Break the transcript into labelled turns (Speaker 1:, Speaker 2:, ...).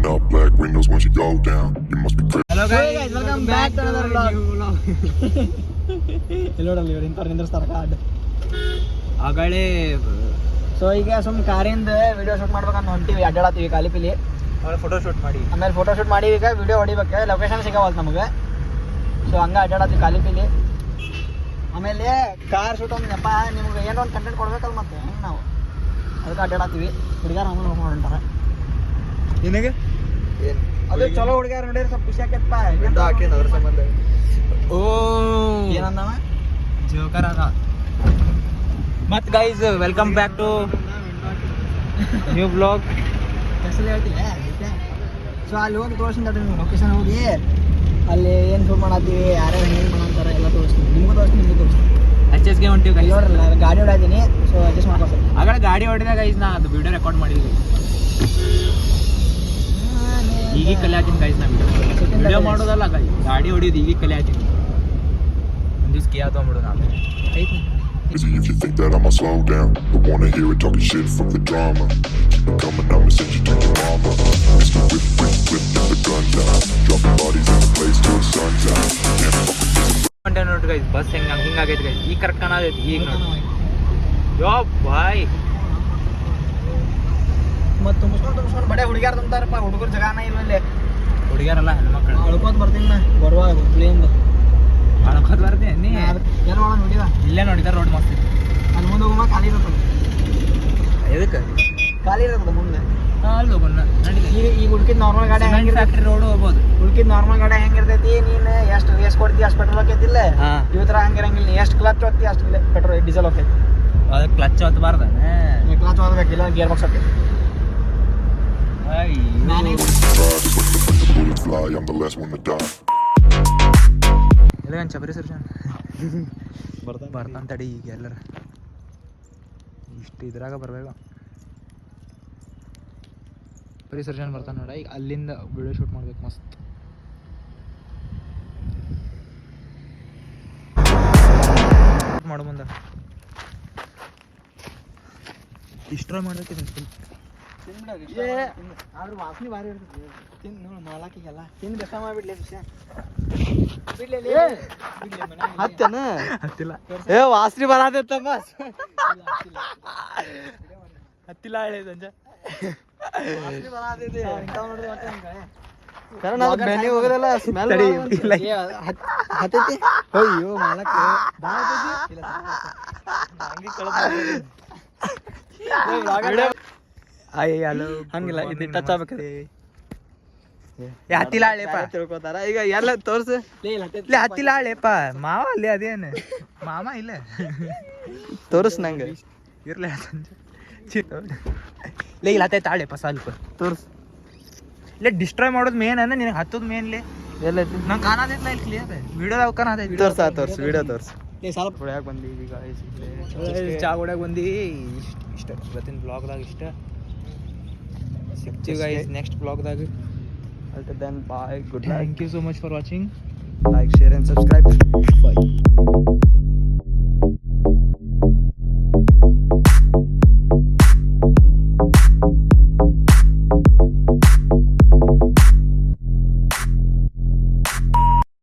Speaker 1: Rolling up black windows when she go down. You must be crazy.
Speaker 2: Hello guys, welcome back to another vlog. ಎಲ್ಲೋಡಲ್ಲಿ ಇವರು ಇಂಥವ್ರು ನಿಂದಿರ್ಸ್ತಾರೆ card ಆಗಳೇ. So ಈಗ ಸುಮ್ಮನೆ ಕಾರಿಂದ video shoot ಮಾಡ್ಬೇಕಂತ ಹೊಂಟಿವಿ, ಅಡ್ಡಾಡತ್ತೀವಿ ಖಾಲಿ ಪಿಲಿ. Photo shoot ಮಾಡಿ ಆಮೇಲೆ ಫೋಟೋ ಶೂಟ್ ಮಾಡಿ ಈಗ ವಿಡಿಯೋ ಹೊಡಿಬೇಕು. ಲೊಕೇಶನ್ ಸಿಗವಲ್ತು ನಮಗೆ, ಸೊ ಹಂಗೆ ಅಡ್ಡಾಡತ್ತೀವಿ ಖಾಲಿ ಪಿಲಿ. ಆಮೇಲೆ ಕಾರ್ ಶೂಟ್ ಒಂದಪ್ಪ ನಿಮ್ಗೆ ಏನೋ ಒಂದು ಕಂಟೆಂಟ್ ಕೊಡ್ಬೇಕಲ್ಲ, ಮತ್ತೆ ಹೆಂಗೆ ನಾವು ಅದಕ್ಕೆ ಅಡ್ಡಾಡತ್ತೀವಿ. ಹುಡುಗಾರ ಆಮೇಲೆ ಹೋಗ್ಕೊಂಡು ಹೊಂಟಾರ. ನಿನಗೆ ಅದು ಚಲೋ ಹುಡುಗಾರ ನೋಡಿದ್ರೆ ಸ್ವಲ್ಪ ಖುಷಿ ಆಕೈತಪ್ಪ. ಅದ್ರ ಸಂಬಂಧ ಓ ಏನಂದವ ಜೋಕರ್ ಅದ. ಮತ್ guys welcome back to new blog. ಹೆಸರು ಹೇಳ್ತೀವಿ. ಸೊ ಅಲ್ಲಿ ಹೋಗಿ ತೋರಿಸ್ತೀನಿ ನೀವು ಲೊಕೇಶನ್ ಹೋಗಿ ಅಲ್ಲಿ ಏನು ಶೂಟ್ ಮಾಡತ್ತೀವಿ, ಯಾರ್ಯಾರು ಹೆಂಗೆ ಮಾಡಂತಾರೆ ಎಲ್ಲ ತೋರಿಸ್ತೀನಿ. ನಿಮಗೂ ತೋರಿಸ್ತೀನಿ, ನಿಮಗೂ ತೋರಿಸ್ತೀನಿ. ಅಡ್ಜಸ್ಟ್ಗೆ ಹೊಂಟಿವಿ ಗೈಸ್. ನೋಡ್ರಲ್ಲ ಗಾಡಿ ಹೊಡ್ತೀನಿ, ಸೊ ಅಡ್ಜಸ್ಟ್ ಮಾಡ್ಕೊಳ್ತೀನಿ. ಆಗ ಗಾಡಿ ಹೊಡೆದಾಗ ಗೈಸ್ ನಾ ಅದು ವಿಡಿಯೋ ರೆಕಾರ್ಡ್ ಮಾಡಿದ್ವಿ. ಈಗ ಕಲೆ ಹಾಕಿನಿ ಗೈಸ್, ನಾ ವಿಡಿಯೋ ಮಾಡೋದಲ್ಲ ಗೈಸ್, ಗಾಡಿ ಹೊಡಿಯೋದು ಈಗ ಕಲೆ ಹಾಕಿನಿ. ಒಂದು ದಿವ್ಸ ಕೇ ತೊಗೊಂಬಿಡು ನಾನು.
Speaker 1: Busy if you think that I'ma slow down. Don't wanna hear it talking shit from the drama. Keep it coming, I'ma send you to your mama. Mr. Whip, whip, whip, get the guns out. Dropping bodies in the place till the sun's out. Can't fuck with this.
Speaker 2: ನೋಡ್ರಿ guys, bus ಹಿಂಗಾಗೈತಿ guys. ಈಗ correct ಕಾಣತೈತಿ ಈಗ ನೋಡಿ. ಯೋ ಬಾಯ್ ಮತ್ತು ತುಂಬಿಸ್ಕೊಂಡು ಬಡೇ ಹುಡುಗ್ಯಾರ ತುಂಬ್ತಾರಪ್ಪ. ಹುಡುಗರು ಜಗಾನ ಇಲ್ಲ ಇಲ್ಲಿ. ಹುಡುಗ್ಯಾರಲ್ಲ ಹೆಣ್ಮಕ್ಳು. ಅಳ್ಕೋತ ಬರ್ತೀನಿ ನಾ ಬರುವಾಗ ಪ್ಲೇನ್. ಅಳ್ಕೋತ ಬರ್ತೀನಿ ನೀ ಏನು ಮಾಡೋಣ ನೋಡಿದ ಇಲ್ಲೇ ನೋಡಿದಾರೆ. ರೋಡ್ ಮಸ್ತ್ ಅಲ್ಲಿ ಮುಂದೆ ಹೋಗುವ ಖಾಲಿ ಇರುತ್ತಲ್ಲ. ಎದಕ್ಕೆ ಖಾಲಿ ಇರ್ತದೆ ಮುಂದೆ? ಅಲ್ಲಿ ಹೋಗೋಣ ನಡೀಲಿ. ಈಗ ಹುಡುಕಿದ ನಾರ್ಮಲ್ ಗಾಡಿ ಹೆಂಗೆ ಫ್ಯಾಕ್ಟ್ರಿ ರೋಡ್ ಹೋಗ್ಬೋದು. ಹುಡುಕಿದ ನಾರ್ಮಲ್ ಗಾಡಿ ಹೆಂಗಿರ್ತೈತಿ, ನೀನು ಎಷ್ಟು ಕೊಡ್ತೀವಿ ಅಷ್ಟು ಪೆಟ್ರೋಲ್ ಹೋಗ್ತೈತಿಲ್ಲ. ಇವ್ ಥರ ಹಂಗಿರಂಗಿಲ್ಲ. ನೀ ಎಷ್ಟು ಕ್ಲಚ್ ಹೋಗ್ತಿ ಅಷ್ಟು ಪೆಟ್ರೋಲ್ ಡೀಸೆಲ್ ಹೋಗ್ತೈತಿ. ಅದಕ್ಕೆ ಕ್ಲಚ್ ಹೊತ್ತಬಾರ್ದ. ಕ್ಲಚ್ ಹೋಗ್ಬೇಕಿಲ್ಲ, ಗೇರ್ ಬಾಕ್ಸ್ ಹೋಗ್ತೈತಿ.
Speaker 1: Fly, I'm the last one to die.
Speaker 2: ಎಲ್ಲ ಚಬರಿ ಸರ್ಜನ್ ಬರ್ತಾನ ತಡಿ. ಈಗ ಎಲ್ಲರ ಇಷ್ಟು ಇದ್ರಾಗ ಬರ್ಬೇಕು. ಬರೀ ಸರ್ಜನ್ ಬರ್ತಾನೆ ನೋಡ. ಈಗ ಅಲ್ಲಿಂದ ವಿಡಿಯೋ ಶೂಟ್ ಮಾಡ್ಬೇಕು ಮಸ್ತ್. ಮಾಡು ಮುಂದೆ ಇಷ್ಟರ ಮಾಡ್ಬೇಕಿದೆ. ಆದ್ರೂ ವಾಸನೆ ಭಾರಿ ಇರ್ತದೆ. ತಿಂದು ನೋಡಿ ಮಾಲಾಕಿಗೆಲ್ಲ ತಿಂದು ಬೆಸ ಮಾಡಿಬಿಡ್ಲಿ ವಿಷಯ. ಹತ್ತಿಲ್ಲ ಏ ವಾಸನೆ ಬರತ್ತಮ್ಮ. ಹತ್ತಿಲ್ಲ ಹೇಳಿ ಸಂಜೆ ಬೆನ್ನಿ ಹೋಗೋದಲ್ಲ ಸ್ಮೆಲ್ ಹತ್ತೈತಿ. ಅಯ್ಯೋ ಮಾಲಕ್ಕ ಹಂಗಿಲ್ಲ, ಇದು ಟಚ್ ಆಗ್ಬೇಕ್ರಿ. ಹತ್ತಿಲ್ಲ ಹಳೆಪ್ಪ ತಿಳ್ಕೊತಾರ. ಈಗ ಎಲ್ಲ ತೋರ್ಸು. ಹತ್ತಿಲ್ಲ ಹಳೆಪ್ಪ ಮಾವ ಅಲ್ಲಿ ಅದೇನು ಮಾಮ ಇಲ್ಲ ತೋರ್ಸ್ ನಂಗೆ ಇರ್ಲಿ. ಇಲ್ಲ ಹತ್ತೈತೆ ತಾಳೆಪ್ಪ ಸ್ವಲ್ಪ ತೋರ್ಸ್. ಇಲ್ಲ ಡಿಸ್ಟ್ರಾಯ್ ಮಾಡೋದು ಮೇನ್ ಅಂದ್ರೆ ನಿನಗೆ ಹತ್ತದ ಮೇನ್ಲಿ ಎಲ್ಲ ನಂಗೆ ಕಾಣತೈತಿಲ್ಲ. ಇಲ್ಲಿ ಕ್ಲಿಯರ್ ವಿಡಿಯೋದಾಗ ಕಾಣತೈತಿ. ತೋರ್ಸ್ ವಿಡಿಯೋ ತೋರ್ಸ್. ಸ್ವಲ್ಪ ಹೊಡ್ಯಾಗ ಬಂದಿ ಈಗ ಚಾ ಹೊಡ್ಯಾಗ ಬಂದು ಇಷ್ಟ ಇವತ್ತಿನ ಬ್ಲಾಗ್ದಾಗ ಇಷ್ಟ ಸಿಗ್ತೀವಿ ಗೈಸ್ ನೆಕ್ಸ್ಟ್ ಬ್ಲಾಗ್ದಾಗ. Until then, bye. Good night. Thank you so much for watching. Like, share and subscribe. Bye.